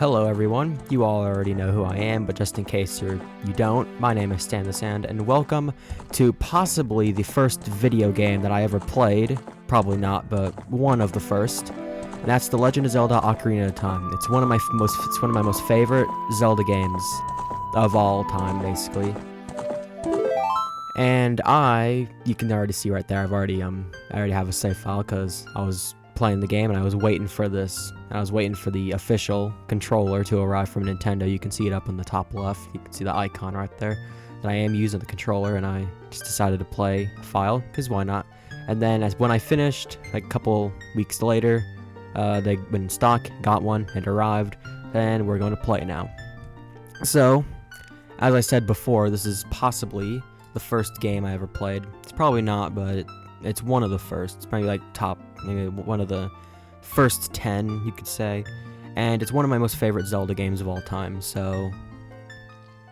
Hello everyone, you all already know who I am, but just in case you don't, my name is stanthesand, and welcome to possibly the first video game that I ever played, probably not, but one of the first, and that's the Legend of Zelda Ocarina of Time. It's one of my most favorite Zelda games of all time, basically. And you can already see right there, I already have a save file because I was playing the game and I was waiting for this. I was waiting for the official controller to arrive from Nintendo. You can see it up in the top left. You can see the icon right there that I am using the controller, and I just decided to play a file because why not? And then when I finished, like a couple weeks later, they went in stock, got one, it arrived, and we're going to play now. So, as I said before, this is possibly the first game I ever played. It's probably not, but it's one of the first. It's probably like maybe one of the first 10, you could say. And it's one of my most favorite Zelda games of all time. So,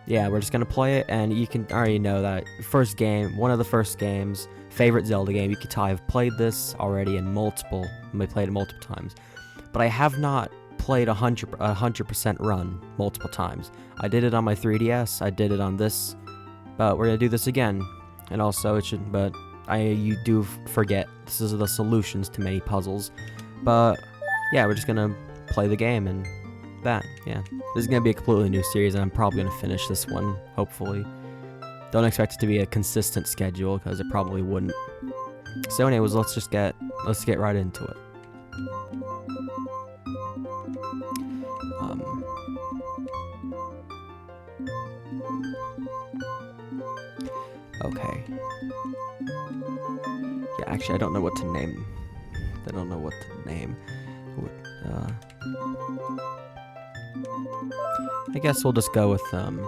yeah, we're just gonna play it, and you can already know that first game, one of the first games, favorite Zelda game. You could tell I've played this already I played it multiple times. But I have not played 100% run multiple times. I did it on my 3DS, I did it on this, but we're gonna do this again. And also you do forget this is the solutions to many puzzles. But yeah, we're just gonna play the game and yeah. This is gonna be a completely new series, and I'm probably gonna finish this one, hopefully. Don't expect it to be a consistent schedule because it probably wouldn't. So anyways, let's get right into it. Okay. Yeah, actually, I don't know what to name. I guess we'll just go with you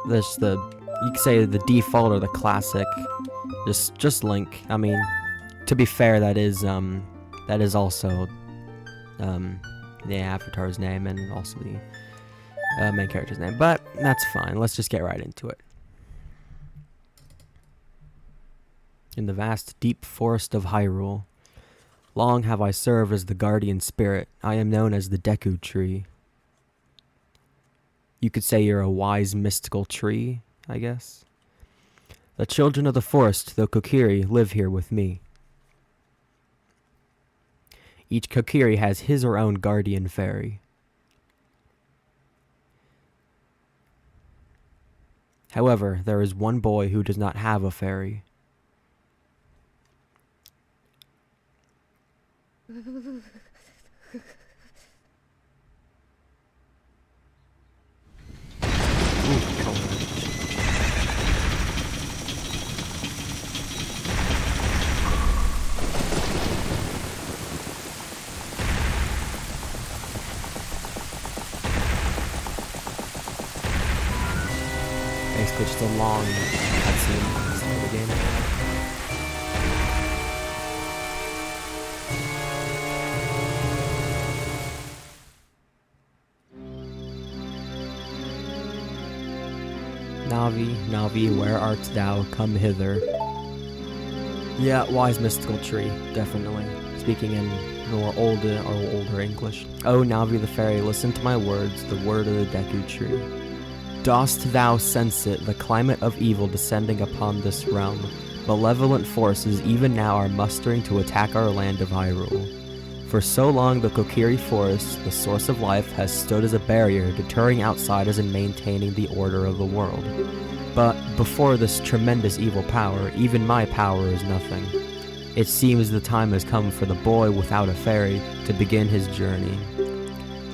could say the default or the classic. Just Link. I mean, to be fair, that is also the avatar's name and also the main character's name. But that's fine. Let's just get right into it. In the vast, deep forest of Hyrule, long have I served as the guardian spirit. I am known as the Deku Tree. You could say you're a wise, mystical tree, I guess. The children of the forest, the Kokiri, live here with me. Each Kokiri has his or own guardian fairy. However, there is one boy who does not have a fairy. Basically just a long cutscene at the start of the game. Navi, where art thou? Come hither. Yeah, wise mystical tree, definitely. Speaking in more older English. Oh, Navi the fairy, listen to my words, the word of the Deku Tree. Dost thou sense it, the climate of evil descending upon this realm? Malevolent forces even now are mustering to attack our land of Hyrule. For so long, the Kokiri Forest, the source of life, has stood as a barrier, deterring outsiders and maintaining the order of the world. But before this tremendous evil power, even my power is nothing. It seems the time has come for the boy without a fairy to begin his journey.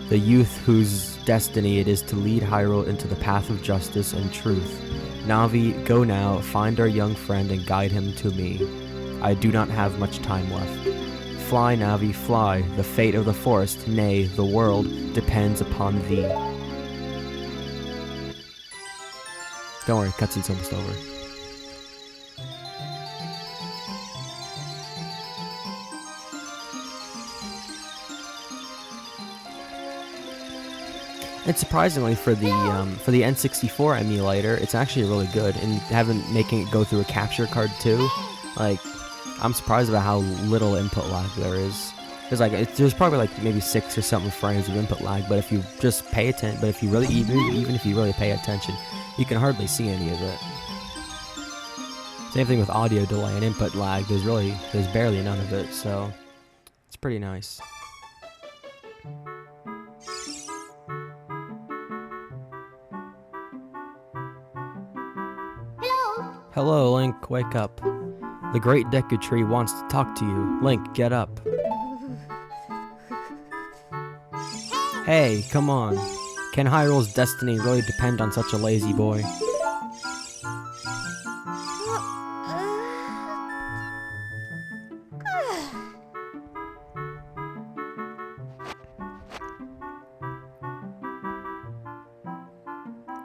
The youth whose destiny it is to lead Hyrule into the path of justice and truth. Navi, go now, find our young friend and guide him to me. I do not have much time left. Fly, Navi, fly. The fate of the forest, nay, the world, depends upon thee. Don't worry, cutscene's almost over. And surprisingly, for the N64 emulator, it's actually really good. And making it go through a capture card too, like, I'm surprised about how little input lag there is. There's probably like maybe 6 or something frames of input lag, but if you just pay attention, but if you really even if you really pay attention, you can hardly see any of it. Same thing with audio delay and input lag. There's barely none of it, so it's pretty nice. Hello, Link, wake up. The Great Deku Tree wants to talk to you. Link, get up. Hey, come on. Can Hyrule's destiny really depend on such a lazy boy?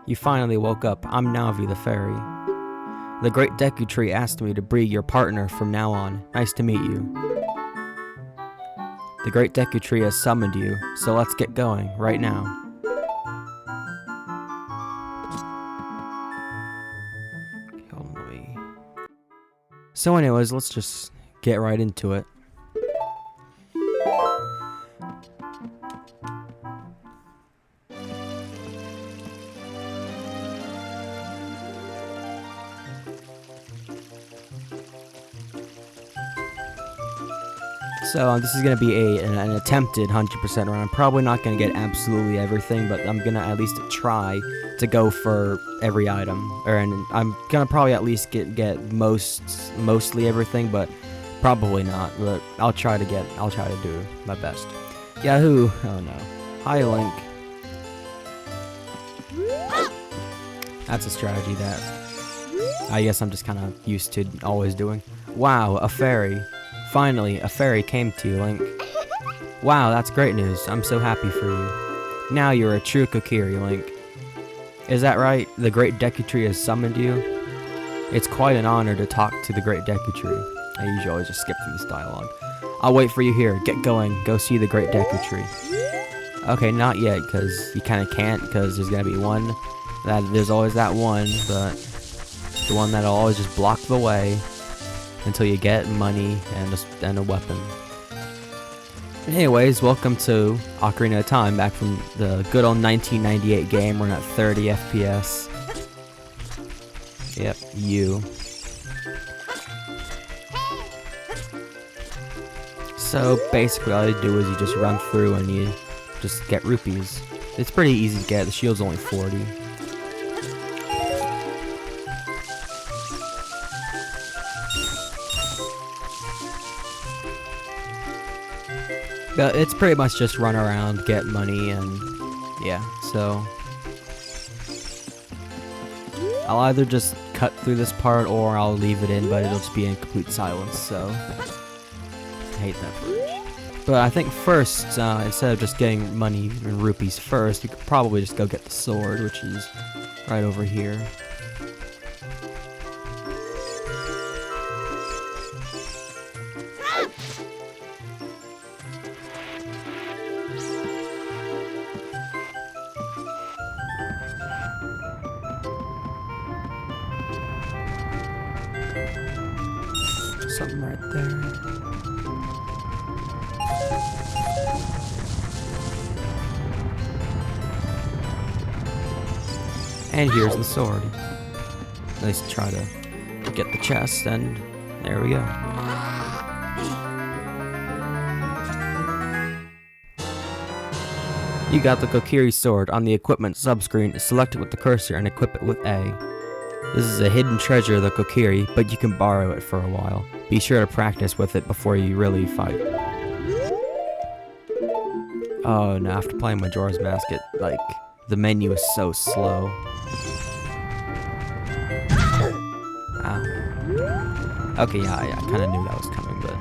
You finally woke up. I'm Navi the fairy. The Great Deku Tree asked me to be your partner from now on. Nice to meet you. The Great Deku Tree has summoned you, so let's get going, right now. Okay, hold on, let me... So anyways, let's just get right into it. So this is going to be an attempted 100% run. I'm probably not going to get absolutely everything, but I'm going to at least try to go for every item. And I'm going to probably at least get mostly everything, but probably not. But I'll try to do my best. Yahoo! Oh no. Hi, Link. That's a strategy that I guess I'm just kind of used to always doing. Wow, a fairy. Finally, a fairy came to you, Link. Wow, that's great news. I'm so happy for you. Now you're a true Kokiri, Link. Is that right? The Great Deku Tree has summoned you? It's quite an honor to talk to the Great Deku Tree. I usually always just skip through this dialogue. I'll wait for you here. Get going. Go see the Great Deku Tree. Okay, not yet, because you kind of can't, because there's going to be one. There's always that one, but the one that'll always just block the way until you get money and a weapon. Anyways, welcome to Ocarina of Time, back from the good old 1998 game. We're at 30 FPS. Yep, you. So basically all you do is you just run through and you just get rupees. It's pretty easy to get. The shield's only 40. But it's pretty much just run around, get money, and yeah, so I'll either just cut through this part or I'll leave it in, but it'll just be in complete silence, so I hate that bridge. But I think first, instead of just getting money and rupees first, we could probably just go get the sword, which is right over here. Something right there. And here's the sword. Let's try to get the chest, and there we go. You got the Kokiri sword. On the equipment subscreen, select it with the cursor and equip it with A. This is a hidden treasure of the Kokiri, but you can borrow it for a while. Be sure to practice with it before you really fight. Oh no, after playing Majora's Mask, the menu is so slow. Ow. Okay, yeah, I kind of knew that was coming, but...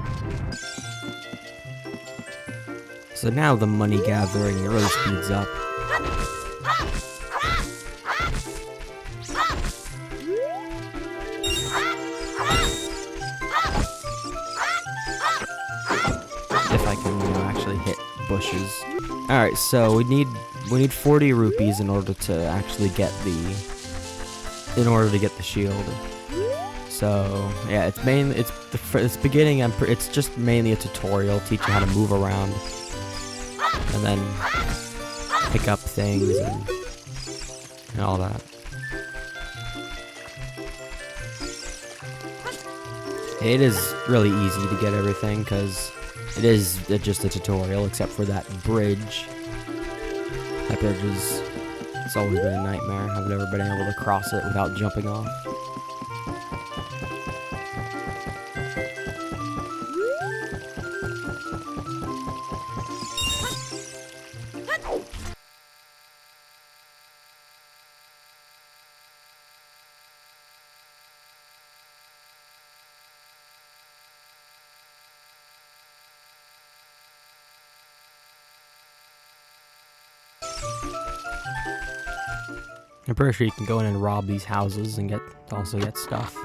So now the money gathering, it really speeds up. If I can, actually hit bushes. Alright, so we need 40 rupees in order to actually get the shield. So yeah, it's beginning. It's just mainly a tutorial, teach you how to move around, and then pick up things and all that. It is really easy to get everything because it is just a tutorial, except for that bridge. That bridge it's always been a nightmare. I've never been able to cross it without jumping off. I'm pretty sure you can go in and rob these houses and also get stuff.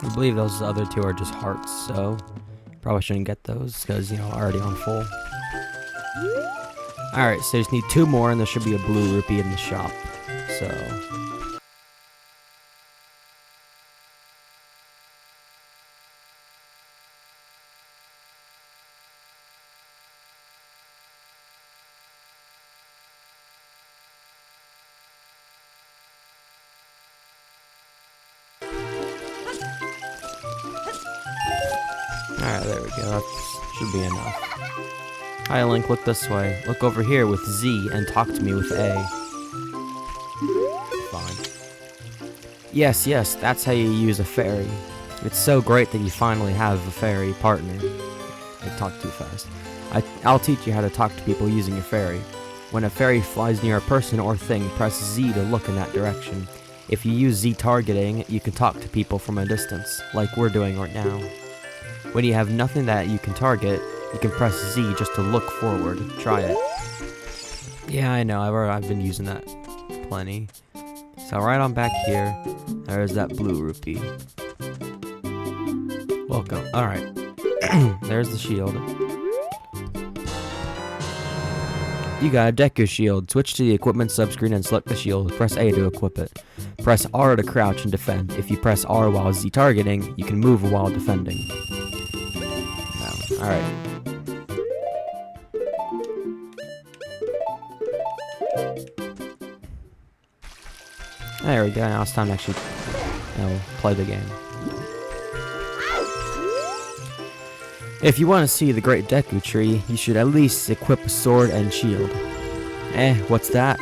I believe those other two are just hearts, so probably shouldn't get those because, you know, already on full. Alright, so you just need 2 more and there should be a blue rupee in the shop. So alright, there we go. That should be enough. Hi, Link, look this way. Look over here with Z and talk to me with A. Fine. Yes, that's how you use a fairy. It's so great that you finally have a fairy partner. I talked too fast. I'll teach you how to talk to people using your fairy. When a fairy flies near a person or thing, press Z to look in that direction. If you use Z targeting, you can talk to people from a distance, like we're doing right now. When you have nothing that you can target, you can press Z just to look forward. Try it. Yeah, I know, I've been using that plenty. So right on back here, there's that blue rupee. Welcome. Alright. There's the shield. You got a Deku shield. Switch to the equipment subscreen and select the shield. Press A to equip it. Press R to crouch and defend. If you press R while Z targeting, you can move while defending. Alright. There we go, now it's time to actually play the game. If you want to see the Great Deku Tree, you should at least equip a sword and shield. What's that?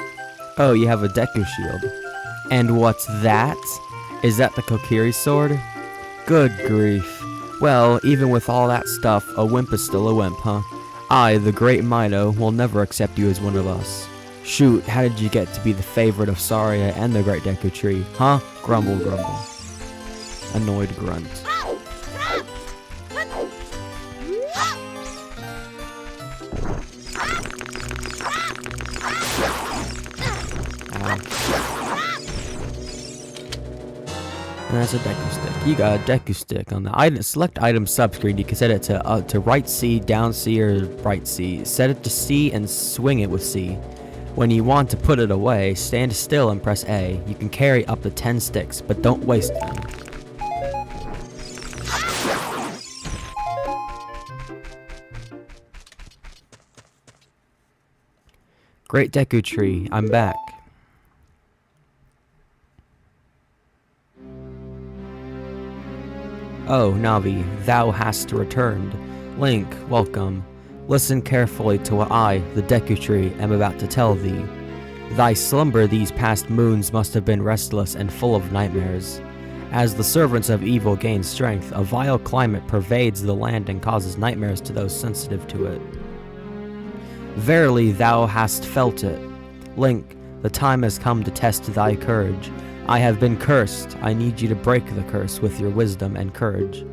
Oh, you have a Deku shield. And what's that? Is that the Kokiri sword? Good grief. Well, even with all that stuff, a wimp is still a wimp, huh? I, the Great Mido, will never accept you as one of us. Shoot, how did you get to be the favorite of Saria and the Great Deku Tree, huh? Grumble, grumble. Annoyed grunt. And that's a Deku stick. You got a Deku stick on the item. Select item subscreen. You can set it to right C, down C, or right C. Set it to C and swing it with C. When you want to put it away, stand still and press A. You can carry up to 10 sticks, but don't waste them. Great Deku Tree, I'm back. Oh, Navi, thou hast returned. Link, welcome. Listen carefully to what I, the Deku Tree, am about to tell thee. Thy slumber these past moons must have been restless and full of nightmares. As the servants of evil gain strength, a vile climate pervades the land and causes nightmares to those sensitive to it. Verily thou hast felt it. Link, the time has come to test thy courage. I have been cursed. I need you to break the curse with your wisdom and courage.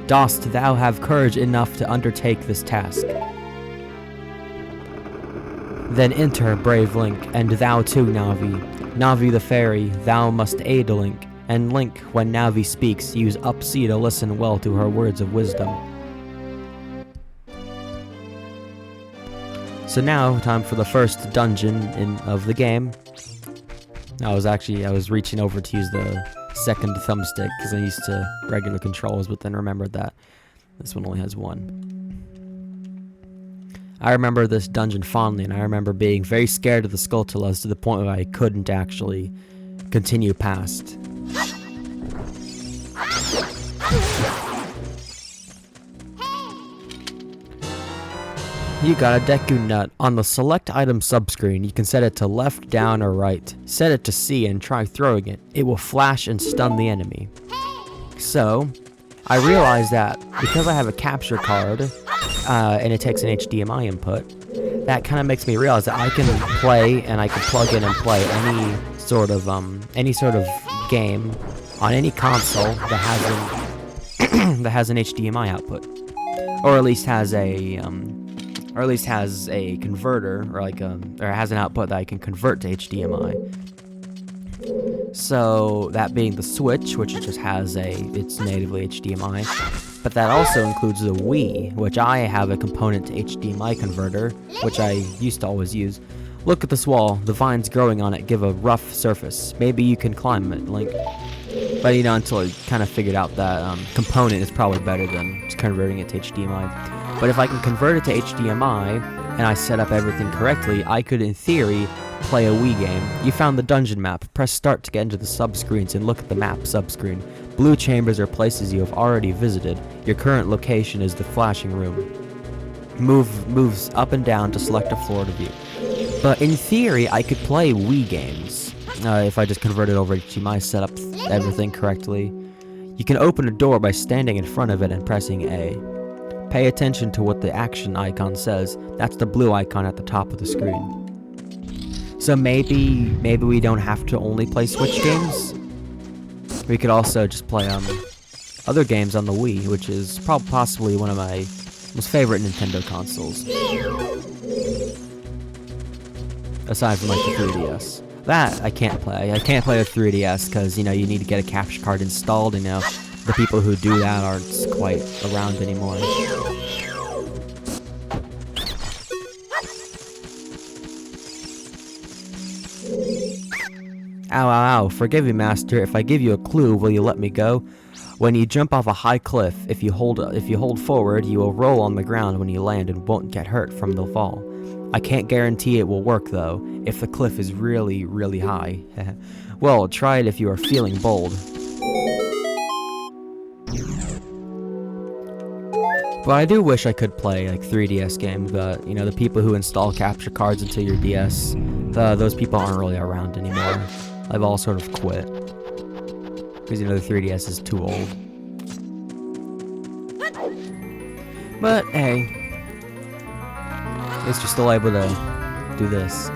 Dost thou have courage enough to undertake this task? Then enter, brave Link, and thou too, Navi. Navi the fairy, thou must aid Link, and Link, when Navi speaks, use up C to listen well to her words of wisdom. So now, time for the first dungeon of the game. I was reaching over to use the second thumbstick because I'm used to regular controls, but then remembered that this one only has one. I remember this dungeon fondly, and I remember being very scared of the Skulltulas to the point where I couldn't actually continue past. You got a Deku Nut. On the select item subscreen, you can set it to left, down, or right. Set it to C and try throwing it. It will flash and stun the enemy. So, I realized that because I have a capture card, and it takes an HDMI input, that kind of makes me realize that I can play and I can plug in and play any sort of game on any console that has an HDMI output, or at least has a converter, or has an output that I can convert to HDMI. So that being the Switch, which just has it's natively HDMI, but that also includes the Wii, which I have a component to HDMI converter, which I used to always use. Look at this wall, the vines growing on it give a rough surface. Maybe you can climb it, Link. But until I kind of figured out that component is probably better than just converting it to HDMI. But if I can convert it to HDMI, and I set up everything correctly, I could, in theory, play a Wii game. You found the dungeon map. Press start to get into the subscreens and look at the map subscreen. Blue chambers are places you have already visited. Your current location is the flashing room. Moves up and down to select a floor to view. But in theory, I could play Wii games if I just converted over to HDMI, set up everything correctly. You can open a door by standing in front of it and pressing A. Pay attention to what the action icon says. That's the blue icon at the top of the screen. So maybe we don't have to only play Switch games. We could also just play other games on the Wii, which is possibly one of my most favorite Nintendo consoles. Aside from like the 3DS. That I can't play. I can't play with 3DS because you need to get a capture card installed, and the people who do that aren't quite around anymore. Ow, ow, ow. Forgive me, Master. If I give you a clue, will you let me go? When you jump off a high cliff, if you hold forward, you will roll on the ground when you land and won't get hurt from the fall. I can't guarantee it will work, though, if the cliff is really, really high. Well, try it if you are feeling bold. But I do wish I could play, 3DS games, but, the people who install capture cards into your DS, those people aren't really around anymore. They've all sort of quit. Because, the 3DS is too old. But, hey. At least you're still able to do this.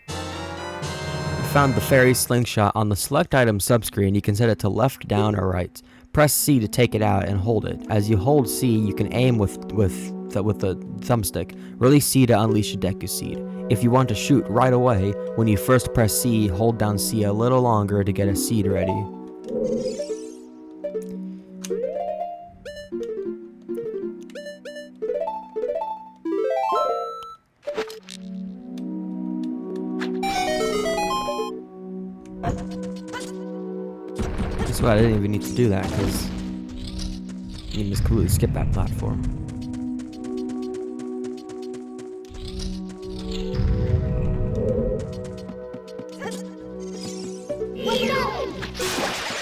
You found the fairy slingshot. On the select item subscreen, you can set it to left, down, or right. Press C to take it out and hold it. As you hold C, you can aim with the thumbstick. Release C to unleash a Deku Seed. If you want to shoot right away, when you first press C, hold down C a little longer to get a seed ready. That's why I didn't even need to do that, because you can just completely skip that platform.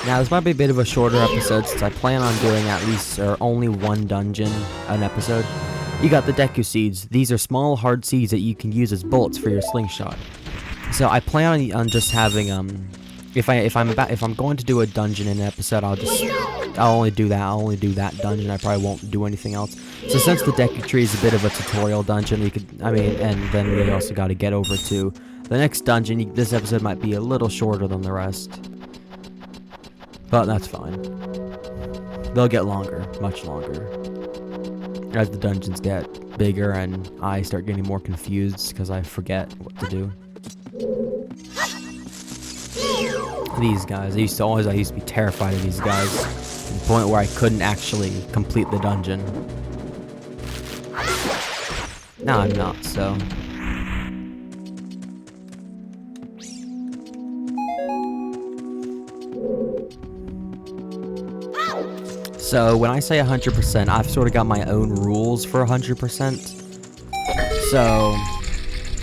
Now, this might be a bit of a shorter episode since I plan on doing at least only one dungeon an episode. You got the Deku Seeds. These are small, hard seeds that you can use as bullets for your slingshot. So I plan on just having if I'm going to do a dungeon in an episode, I'll only do that. I'll only do that dungeon. I probably won't do anything else. So since the Deku Tree is a bit of a tutorial dungeon, and then we also got to get over to the next dungeon. This episode might be a little shorter than the rest. But that's fine. They'll get longer, much longer, as the dungeons get bigger and I start getting more confused because I forget what to do. These guys, I used to be terrified of these guys, to the point where I couldn't actually complete the dungeon. No, I'm not, so... So, when I say 100%, I've sort of got my own rules for 100%. So,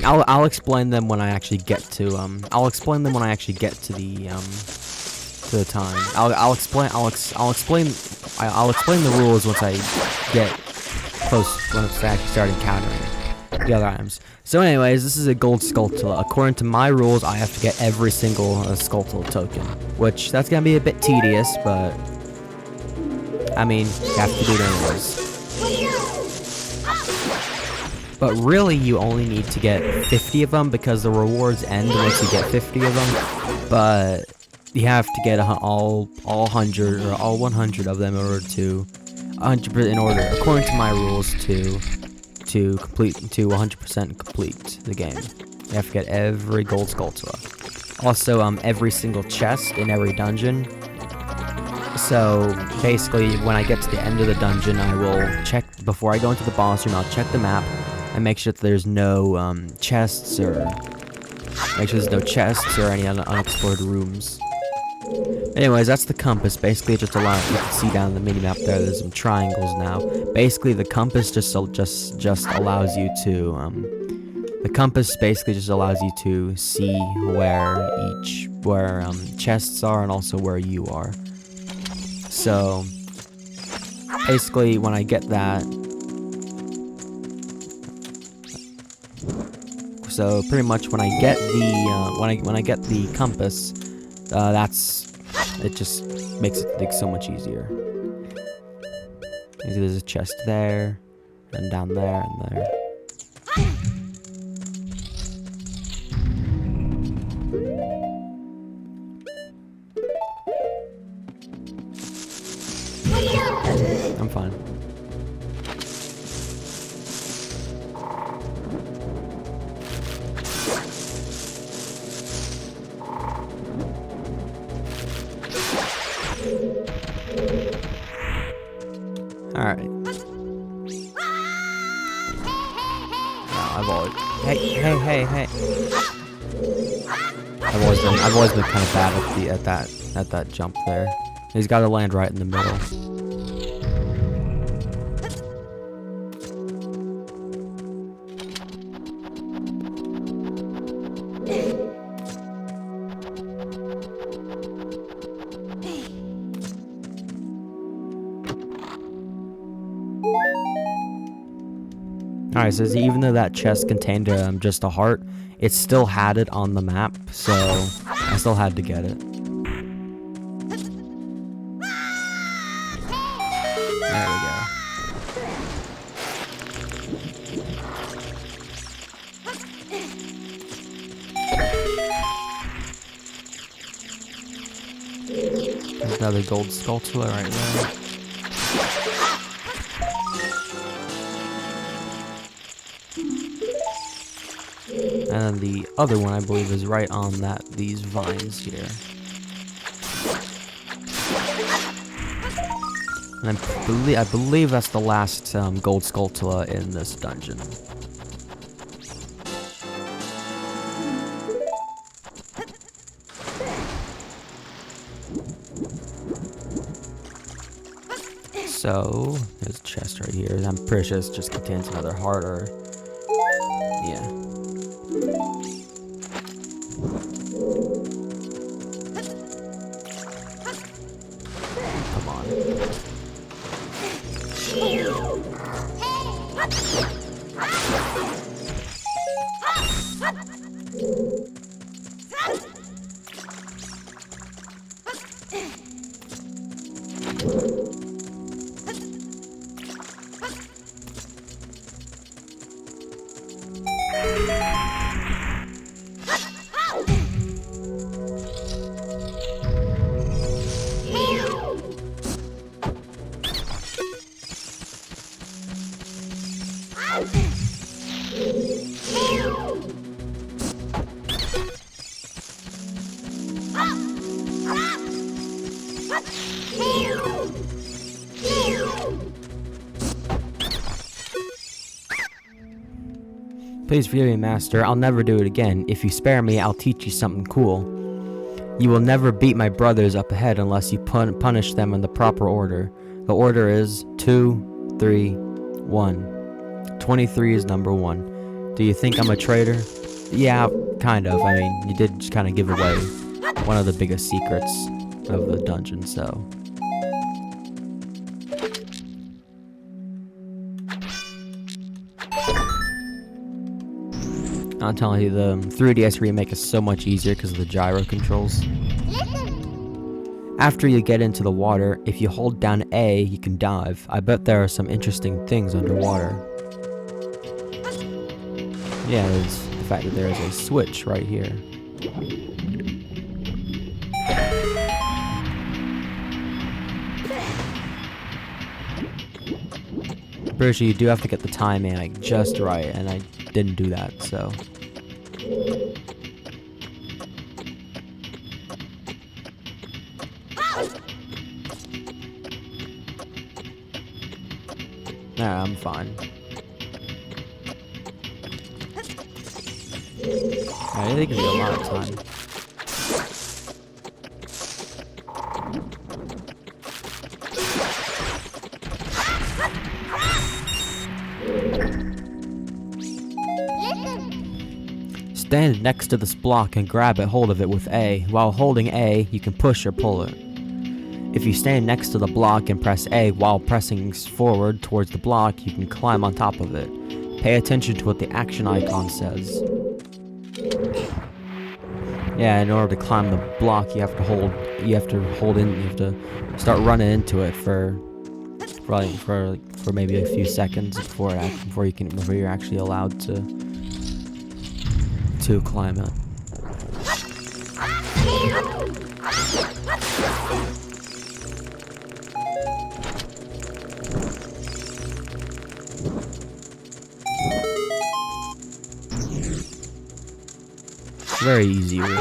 I'll explain them when I actually get to, I'll explain them when I actually get to the time. I'll explain the rules once I get close, once I actually start encountering the other items. So anyways, this is a gold Skulltula. According to my rules, I have to get every single Skulltula token, which that's gonna be a bit tedious, but I mean, you have to do it anyways. But really, you only need to get 50 of them because the rewards end once you get 50 of them. But you have to get all 100 or all 100 of them in order to 100% according to my rules to 100% complete the game. You have to get every gold Skulltula. Also, every single chest in every dungeon. So basically, when I get to the end of the dungeon, I will check before I go into the boss room. I'll check the map and make sure that there's no chests or any unexplored rooms. Anyways, that's the compass. Basically, it just allows you to see down the mini-map there. There's some triangles now. Basically, the compass just allows you to see where chests are and also where you are. So basically, when I get that, so pretty much when I get the compass, it just makes it like so much easier. There's a chest there, and down there, and there. I'm fine. Alright. Hey. I've always been kind of bad at that jump there. He's got to land right in the middle. Alright, so even though that chest contained just a heart, it still had it on the map, so I still had to get it. There we go. There's another gold Skulltula right there. And then the other one, I believe, is right on these vines here. And I believe that's the last gold Skulltula in this dungeon. So there's a chest right here. I'm pretty sure this just contains another heart, or yeah. Come on. Please forgive me, master. I'll never do it again. If you spare me, I'll teach you something cool. You will never beat my brothers up ahead unless you punish them in the proper order. The order is 2, 3, 1. 23 is number 1. Do you think I'm a traitor? Yeah, kind of. I mean, you did just kind of give away one of the biggest secrets of the dungeon, so... I'm telling you, the 3DS remake is so much easier because of the gyro controls. After you get into the water, if you hold down A, you can dive. I bet there are some interesting things underwater. Yeah, there's the fact that there is a switch right here. Pretty sure you do have to get the timing like just right, and I didn't do that, so... Nah, I'm fine. I think it'll be a lot of time. Stand next to this block and grab hold of it with A. While holding A, you can push or pull it. If you stand next to the block and press A while pressing forward towards the block, you can climb on top of it. Pay attention to what the action icon says. Yeah, in order to climb the block, you have to hold start running into it for maybe a few seconds before you're actually allowed to climb it. Very easy, really.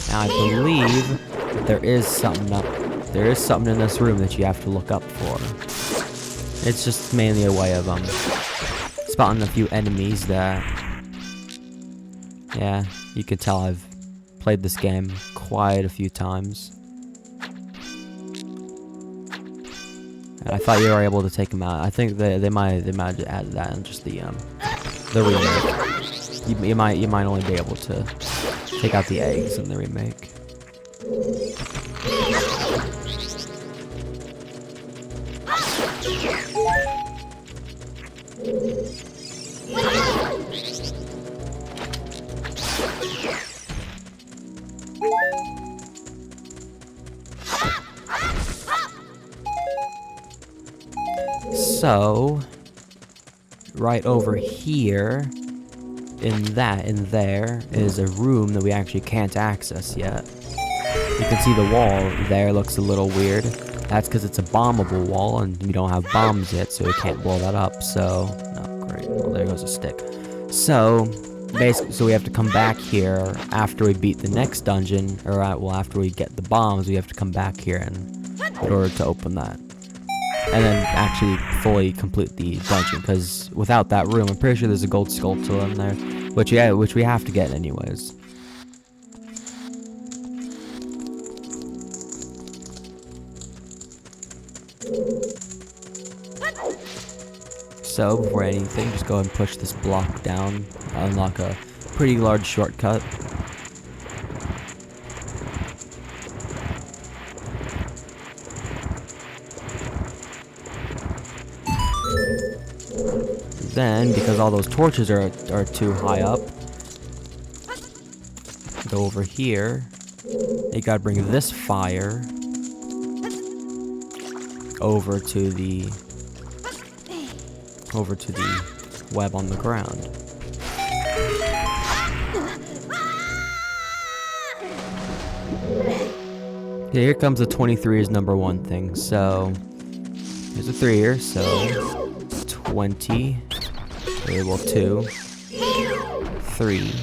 Now I believe there is something in this room that you have to look up for. It's just mainly a way of spotting a few enemies that, yeah, you can tell I've played this game quite a few times. And I thought you were able to take them out. I think they might have added that in just the remake. You might only be able to take out the eggs in the remake. So, right over here, in there, is a room that we actually can't access yet. You can see the wall there looks a little weird. That's because it's a bombable wall, and we don't have bombs yet, so we can't blow that up, so... Oh, great. Well, there goes a stick. So, basically, we have to come back here after we beat the next dungeon, or, well, after we get the bombs, we have to come back here in order to open that. And then actually fully complete the dungeon, because without that room, I'm pretty sure there's a gold Skulltula in there, which we have to get anyways. So before anything, just go ahead and push this block down, unlock a pretty large shortcut. Then, because all those torches are too high up, go over here. You gotta bring this fire over to the web on the ground. Yeah, here comes the 23 is number 1 thing. So there's a 3 here, so 20. Well, 2, 3.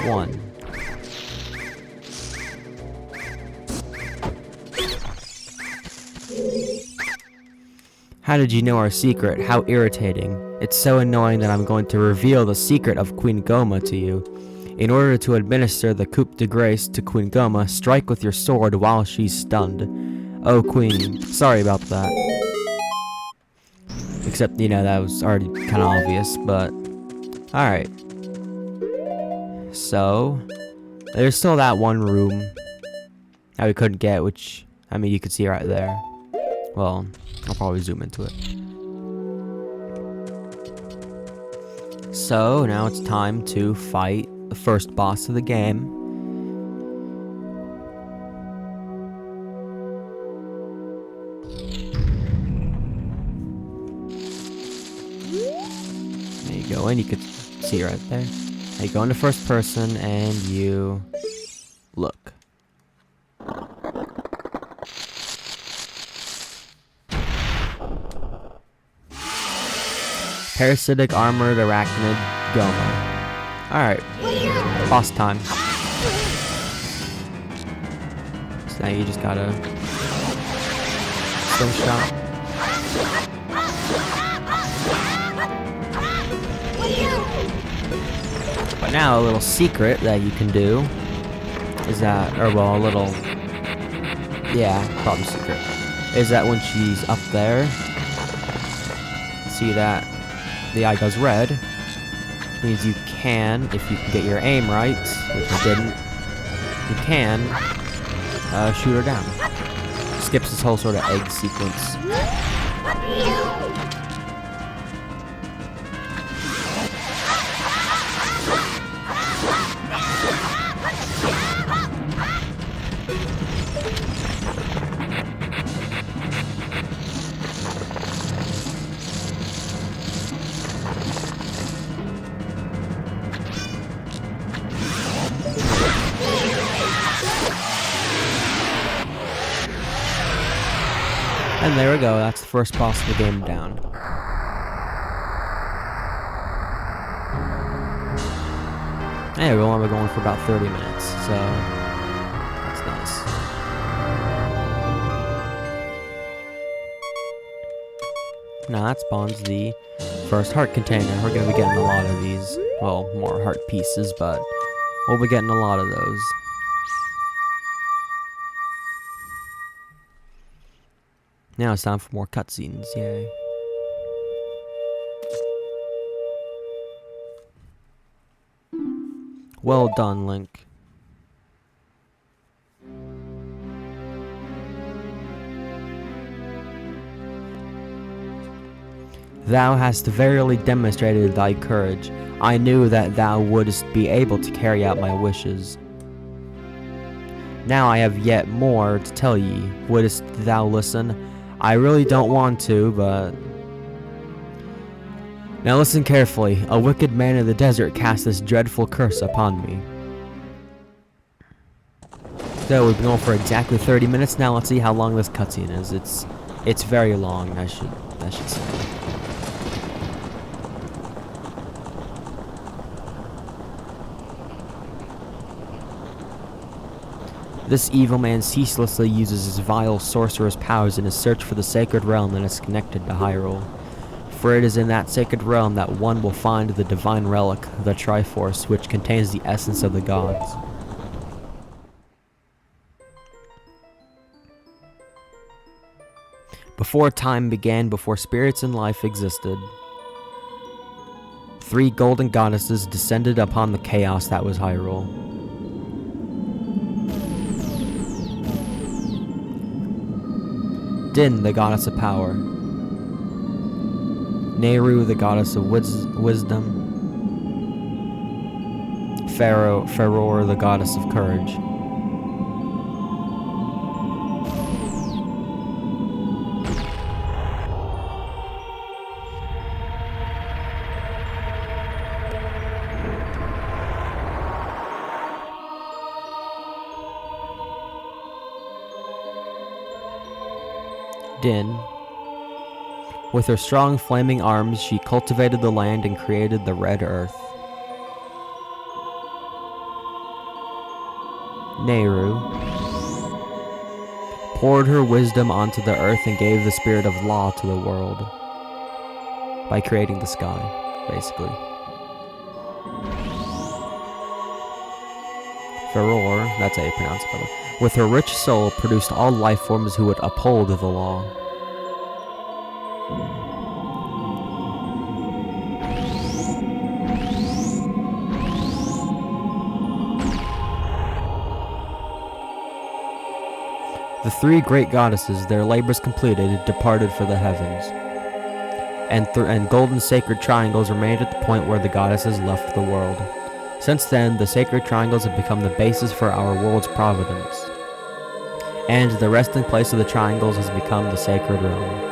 one. How did you know our secret? How irritating. It's so annoying that I'm going to reveal the secret of Queen Goma to you. In order to administer the coup de grace to Queen Goma, strike with your sword while she's stunned. Oh, Queen, sorry about that. Except, you know, that was already kind of obvious, but... Alright. So... There's still that one room that we couldn't get, which... I mean, you could see right there. Well, I'll probably zoom into it. So, now it's time to fight the first boss of the game. There you go, and you could see right there. Now you go into first person and you look. Parasitic armored arachnid Goma. Alright, boss time. So now you just gotta slingshot. But now a little secret that you can do is that, or well, a little, yeah, probably secret, is that when she's up there, see that the eye goes red, means you can, if you can get your aim right, which I didn't, you can shoot her down. Skips this whole sort of egg sequence. And there we go, that's the first boss of the game down. Hey, we're only going for about 30 minutes, so that's nice. Now that spawns the first heart container. We're going to be getting a lot of these. Well, more heart pieces, but we'll be getting a lot of those. Now it's time for more cutscenes, yay. Well done, Link. Thou hast verily demonstrated thy courage. I knew that thou wouldst be able to carry out my wishes. Now I have yet more to tell ye. Wouldst thou listen? I really don't want to, but... Now listen carefully. A wicked man in the desert cast this dreadful curse upon me. So we've been going for exactly 30 minutes now. Let's see how long this cutscene is. It's very long, I should say. This evil man ceaselessly uses his vile sorcerer's powers in his search for the sacred realm that is connected to Hyrule. For it is in that sacred realm that one will find the divine relic, the Triforce, which contains the essence of the gods. Before time began, before spirits and life existed, 3 golden goddesses descended upon the chaos that was Hyrule. Din, the goddess of power. Nehru, the goddess of wisdom. Faror, the goddess of courage. Din. With her strong flaming arms, she cultivated the land and created the Red Earth. Nehru poured her wisdom onto the earth and gave the spirit of law to the world by creating the sky, basically. Furor, that's how you pronounce it, by the way, with her rich soul produced all life forms who would uphold the law. The three great goddesses, their labors completed, departed for the heavens. And golden sacred triangles remained at the point where the goddesses left the world. Since then, the sacred triangles have become the basis for our world's providence. And the resting place of the triangles has become the sacred realm.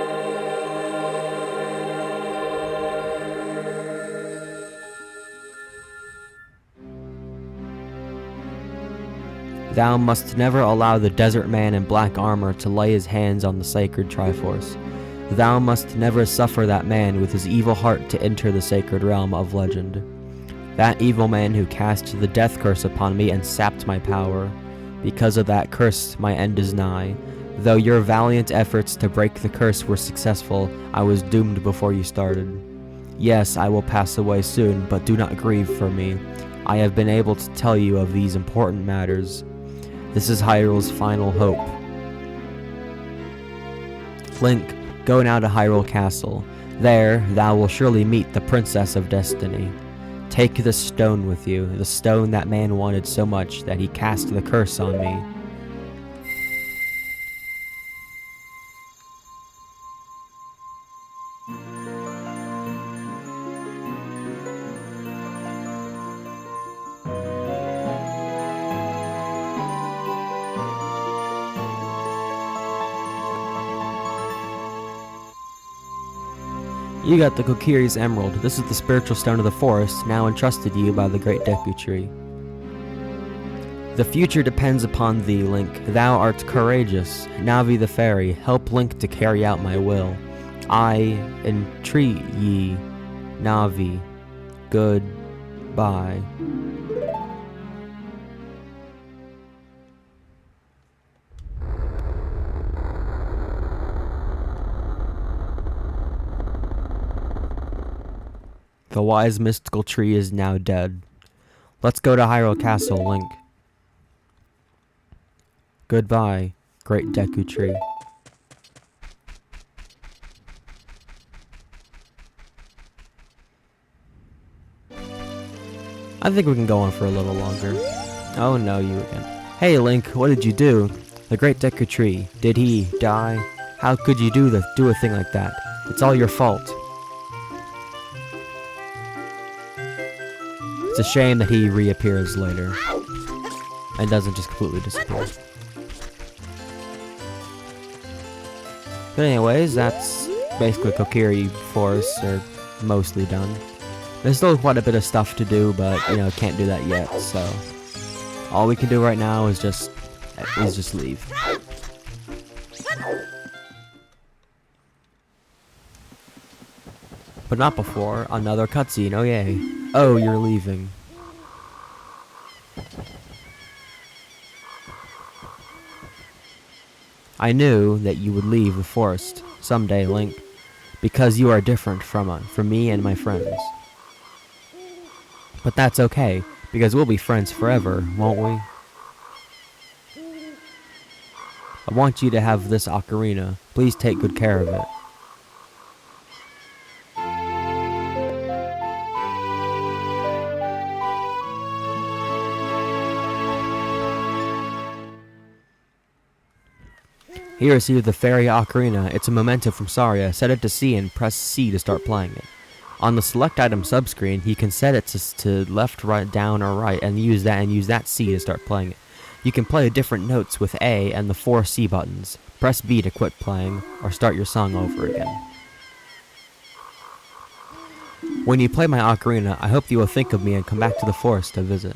Thou must never allow the desert man in black armor to lay his hands on the sacred Triforce. Thou must never suffer that man with his evil heart to enter the sacred realm of legend. That evil man who cast the death curse upon me and sapped my power. Because of that curse, my end is nigh. Though your valiant efforts to break the curse were successful, I was doomed before you started. Yes, I will pass away soon, but do not grieve for me. I have been able to tell you of these important matters. This is Hyrule's final hope. Link, go now to Hyrule Castle. There, thou will surely meet the Princess of Destiny. Take this stone with you, the stone that man wanted so much that he cast the curse on me. You got the Kokiri's Emerald. This is the spiritual stone of the forest, now entrusted to you by the Great Deku Tree. The future depends upon thee, Link. Thou art courageous. Navi the fairy, help Link to carry out my will. I entreat ye, Navi. Goodbye. The wise mystical tree is now dead. Let's go to Hyrule Castle, Link. Goodbye, Great Deku Tree. I think we can go on for a little longer. Oh no, you again. Hey Link, what did you do? The Great Deku Tree, did he die? How could you do a thing like that? It's all your fault. It's a shame that he reappears later and doesn't just completely disappear. But anyways, that's basically Kokiri Forest, or mostly done. There's still quite a bit of stuff to do, but you know, can't do that yet. So all we can do right now is just leave. But not before another cutscene. Oh yay! Oh, you're leaving. I knew that you would leave the forest someday, Link, because you are different from me and my friends. But that's okay, because we'll be friends forever, won't we? I want you to have this ocarina. Please take good care of it. Here, receive the fairy ocarina. It's a memento from Saria. Set it to C and press C to start playing it. On the select item subscreen, you can set it to left, right, down, or right, and use that C to start playing it. You can play different notes with A and the 4 C buttons. Press B to quit playing, or start your song over again. When you play my ocarina, I hope you will think of me and come back to the forest to visit.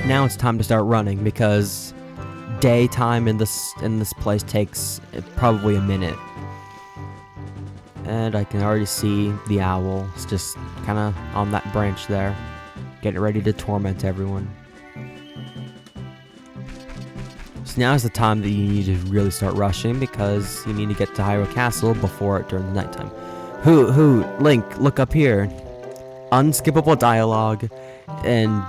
now it's time to start running because daytime in this place takes probably a minute. And I can already see the owl. It's just kind of on that branch there, getting ready to torment everyone. So now is the time that you need to really start rushing because you need to get to Hyrule Castle before it during the nighttime. Link, look up here. Unskippable dialogue and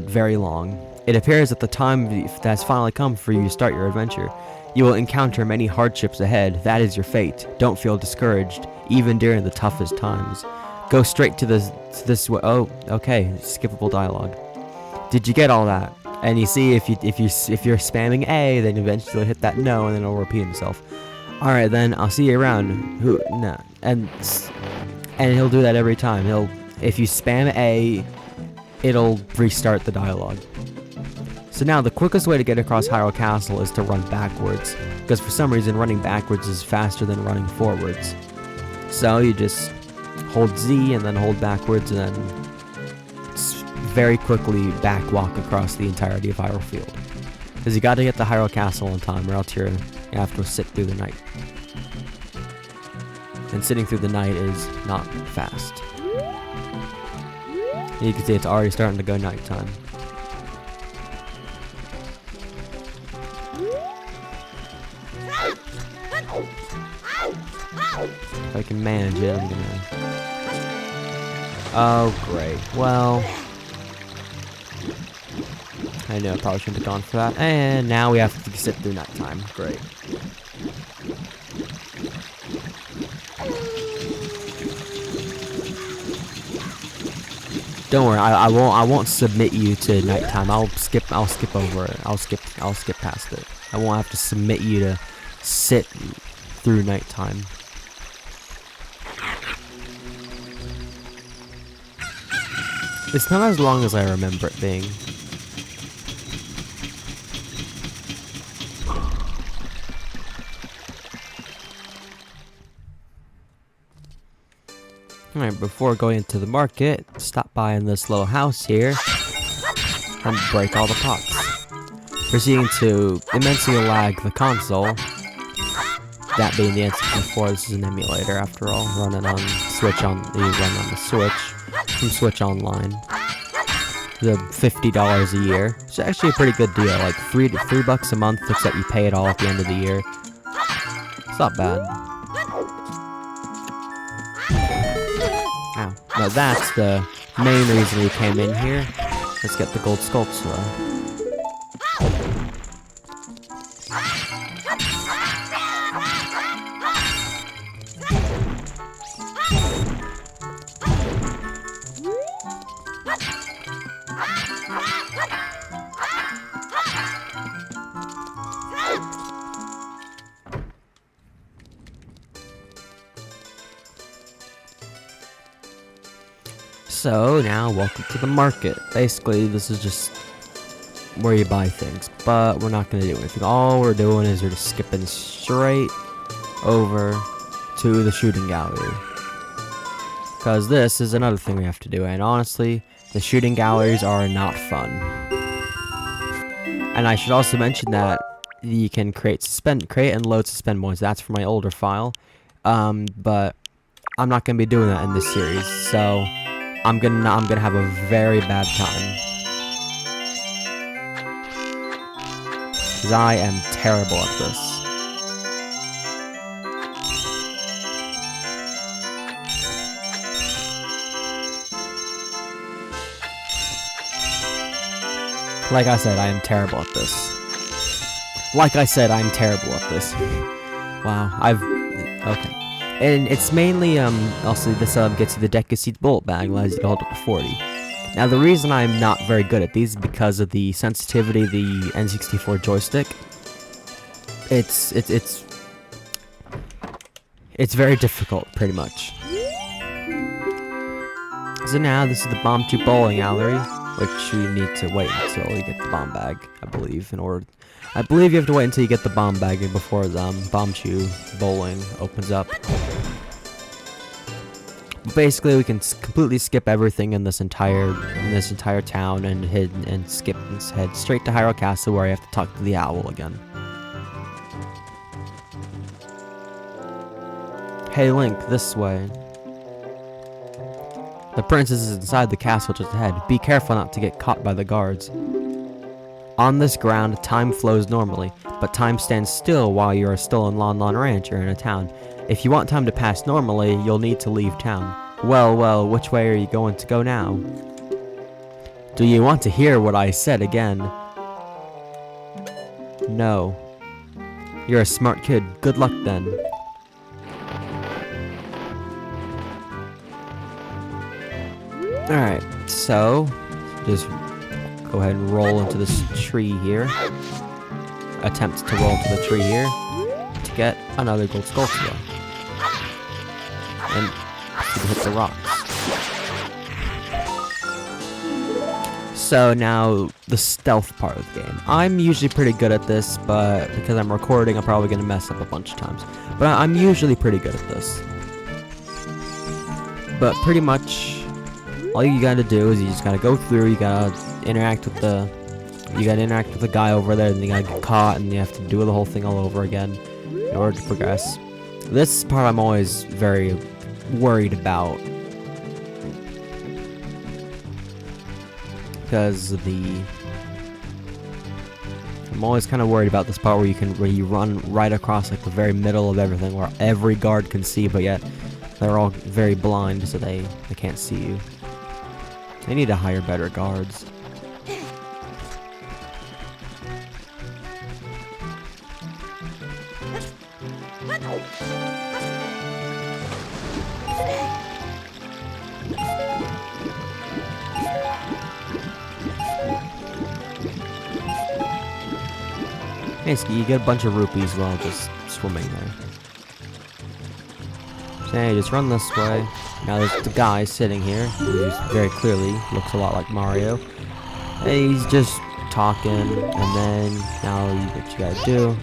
very long. It appears that the time that has finally come for you to start your adventure. You will encounter many hardships ahead. That is your fate. Don't feel discouraged, even during the toughest times. Go straight to this way. Oh, okay. Skippable dialogue. Did you get all that? And you see, if you're spamming A, then eventually you'll hit that no, and then it'll repeat himself. All right, then I'll see you around. No, and he'll do that every time. If you spam A, it'll restart the dialogue. So now the quickest way to get across Hyrule Castle is to run backwards, because for some reason running backwards is faster than running forwards. So you just hold Z and then hold backwards and then very quickly back walk across the entirety of Hyrule Field. Because you gotta get to Hyrule Castle on time or else you have to sit through the night. And sitting through the night is not fast. You can see it's already starting to go nighttime. If I can manage it, I'm gonna... Oh, great. Well... I know I probably shouldn't have gone for that. And now we have to sit through nighttime. Great. Don't worry, I won't submit you to nighttime. I'll skip over it. I'll skip past it. I won't have to submit you to sit through nighttime. It's not as long as I remember it being. Alright, before going into the market, stop by in this little house here and break all the pots. Proceeding to immensely lag the console, that being the N64, this is an emulator after all, running on Switch you run on the Switch, from Switch Online. The $50 a year. It's actually a pretty good deal, like $3 a month, except you pay it all at the end of the year. It's not bad. Ow. Now that's the main reason we came in here. Let's get the gold Skulltula. So now, welcome to the market. Basically, this is just where you buy things, but we're not going to do anything. All we're doing is we're just skipping straight over to the shooting gallery. Because this is another thing we have to do, and honestly, the shooting galleries are not fun. And I should also mention that you can create and load suspend points. That's for my older file, but I'm not going to be doing that in this series, so I'm gonna have a very bad time. 'Cause I am terrible at this. Like I said, I am terrible at this. Wow, okay. And it's mainly, also this gets you the Deku Seed bullet bag, allows you to hold up to 40. Now the reason I'm not very good at these is because of the sensitivity of the N64 joystick. It's very difficult, pretty much. So now this is the Bomb 2 bowling gallery, which you need to wait until you get the bomb bag, I believe, I believe you have to wait until you get the bomb bag before the Bomb 2 bowling opens up. Basically, we can completely skip everything in this entire town and head straight to Hyrule Castle, where I have to talk to the owl again. Hey Link, this way. The princess is inside the castle just ahead. Be careful not to get caught by the guards. On this ground, time flows normally, but time stands still while you are still in Lon Lon Ranch or in a town. If you want time to pass normally, you'll need to leave town. Well, which way are you going to go now? Do you want to hear what I said again? No. You're a smart kid. Good luck then. Alright, so just go ahead and roll into this tree here. Attempt to roll into the tree here to get another gold Skulltula. And you can hit the rocks. So now the stealth part of the game. I'm usually pretty good at this, but because I'm recording, I'm probably going to mess up a bunch of times. But I'm usually pretty good at this. But pretty much all you gotta do is you just gotta go through, you gotta interact with the guy over there, and you gotta get caught, and you have to do the whole thing all over again in order to progress. This part I'm always very worried about, because I'm always kind of worried about this part where you run right across like the very middle of everything, where every guard can see, but yet they're all very blind, so they can't see you. They need to hire better guards. Basically, you get a bunch of rupees while just swimming there. So hey, just run this way. Now there's the guy sitting here, who very clearly looks a lot like Mario. And he's just talking, and then now what you gotta do?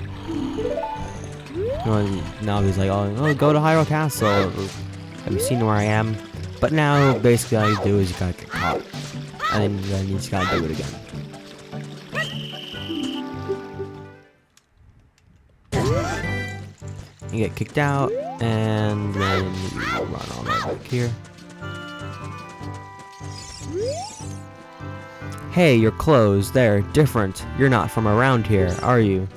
Now he's like, oh, go to Hyrule Castle. Have you seen where I am? But now basically all you do is you gotta get caught, and then you just gotta do it again. You get kicked out, and then you run all the way back here. Hey, your clothes, they're different. You're not from around here, are you?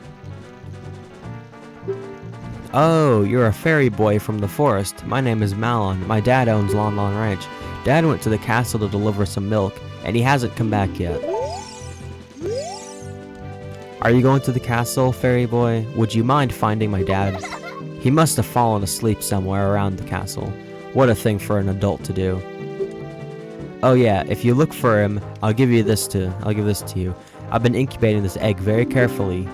Oh, you're a fairy boy from the forest. My name is Malon. My dad owns Lon Lon Ranch. Dad went to the castle to deliver some milk, and he hasn't come back yet. Are you going to the castle, fairy boy? Would you mind finding my dad? He must have fallen asleep somewhere around the castle. What a thing for an adult to do. Oh yeah, if you look for him, I'll give this to you. I've been incubating this egg very carefully.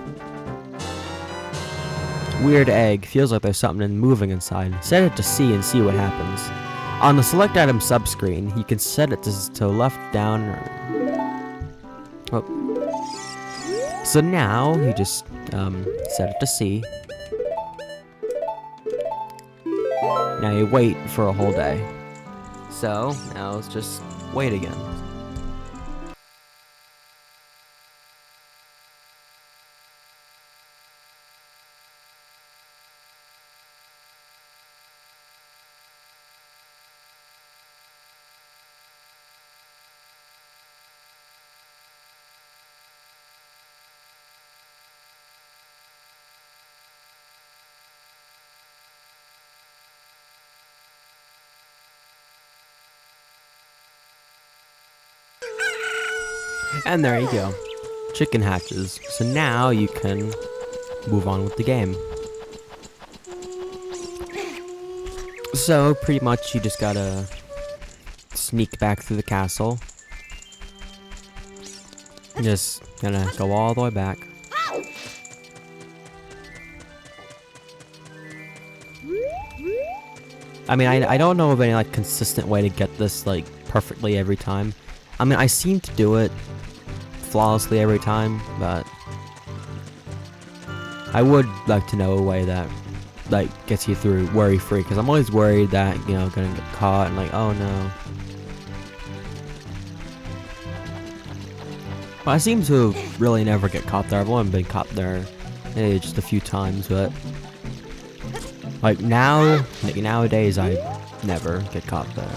Weird egg. Feels like there's something moving inside. Set it to C and see what happens. On the select item subscreen, you can set it to left, down, or... Oh. So now, you just set it to C. Now you wait for a whole day. So, now let's just wait again. And there you go. Chicken hatches. So now you can move on with the game. So pretty much you just gotta sneak back through the castle. Just gonna go all the way back. I mean, I don't know of any like consistent way to get this like perfectly every time. I mean, I seem to do it flawlessly every time, but I would like to know a way that like gets you through worry free, because I'm always worried that, you know, gonna get caught and like, oh no. Well, I seem to really never get caught there. I've only been caught there maybe just a few times, but like nowadays I never get caught there.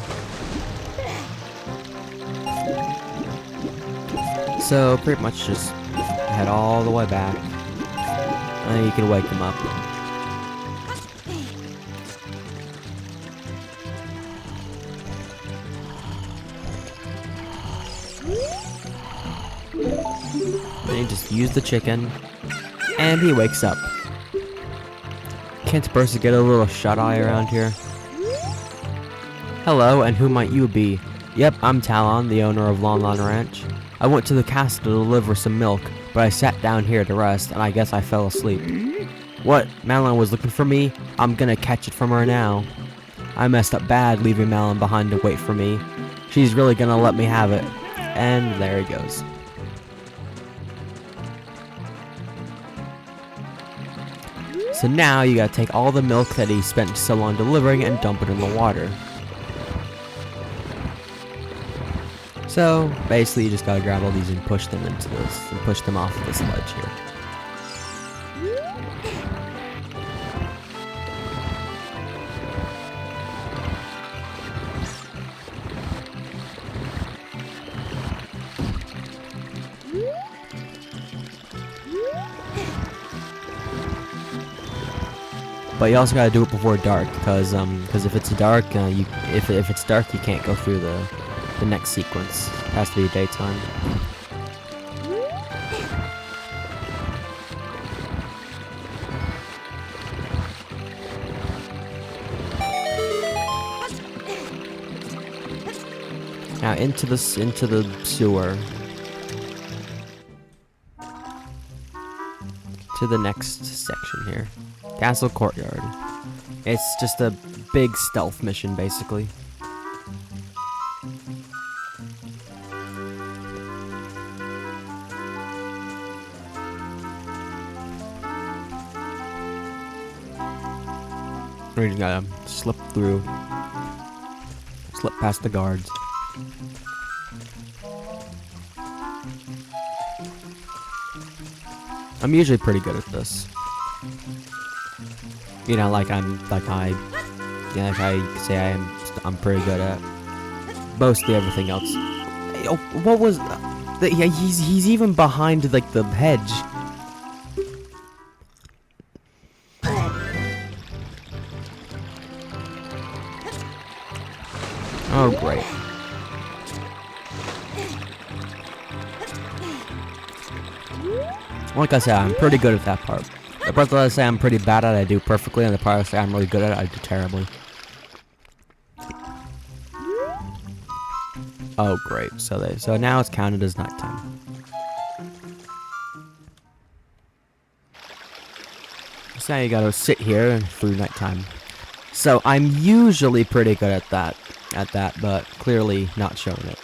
So pretty much just head all the way back, and you can wake him up. And you just use the chicken, and he wakes up. Can't supposed to get a little shut-eye around here? Hello, and who might you be? Yep, I'm Talon, the owner of Lon Lon Ranch. I went to the castle to deliver some milk, but I sat down here to rest, and I guess I fell asleep. What? Malon was looking for me? I'm gonna catch it from her now. I messed up bad leaving Malon behind to wait for me. She's really gonna let me have it. And there he goes. So now you gotta take all the milk that he spent so long delivering and dump it in the water. So basically you just gotta grab all these and push them into this, and push them off of this ledge here. But you also gotta do it before dark, because if it's dark, if it's dark, you can't go through the next sequence. It has to be daytime. Now into the sewer. To the next section here. Castle Courtyard. It's just a big stealth mission, basically. We just gotta slip through. Slip past the guards. I'm usually pretty good at this. You know, like I say I'm pretty good at mostly everything else. Oh, what was? Yeah, he's even behind like the hedge. Oh great. Like I said, I'm pretty good at that part. The part that I say I'm pretty bad at, I do perfectly, and the part I say I'm really good at, I do terribly. Oh, great. So now it's counted as nighttime. So now you gotta sit here through nighttime. So I'm usually pretty good at that, but clearly not showing it.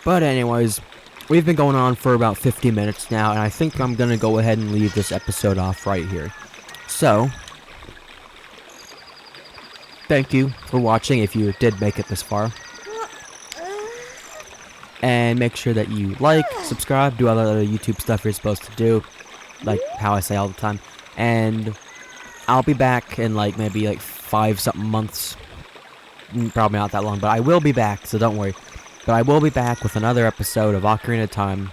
But anyways, we've been going on for about 50 minutes now, and I think I'm gonna go ahead and leave this episode off right here. So, thank you for watching if you did make it this far. And make sure that you like, subscribe, do all the other YouTube stuff you're supposed to do, like how I say all the time. And I'll be back in like maybe like 5-something months. Probably not that long, but I will be back, so don't worry. But I will be back with another episode of Ocarina of Time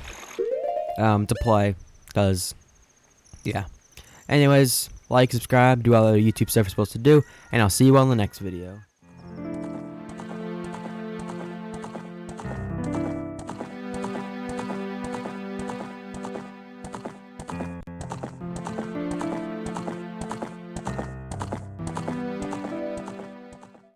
to play, because, yeah. Anyways, like, subscribe, do all the YouTube stuff you're supposed to do, and I'll see you all in the next video.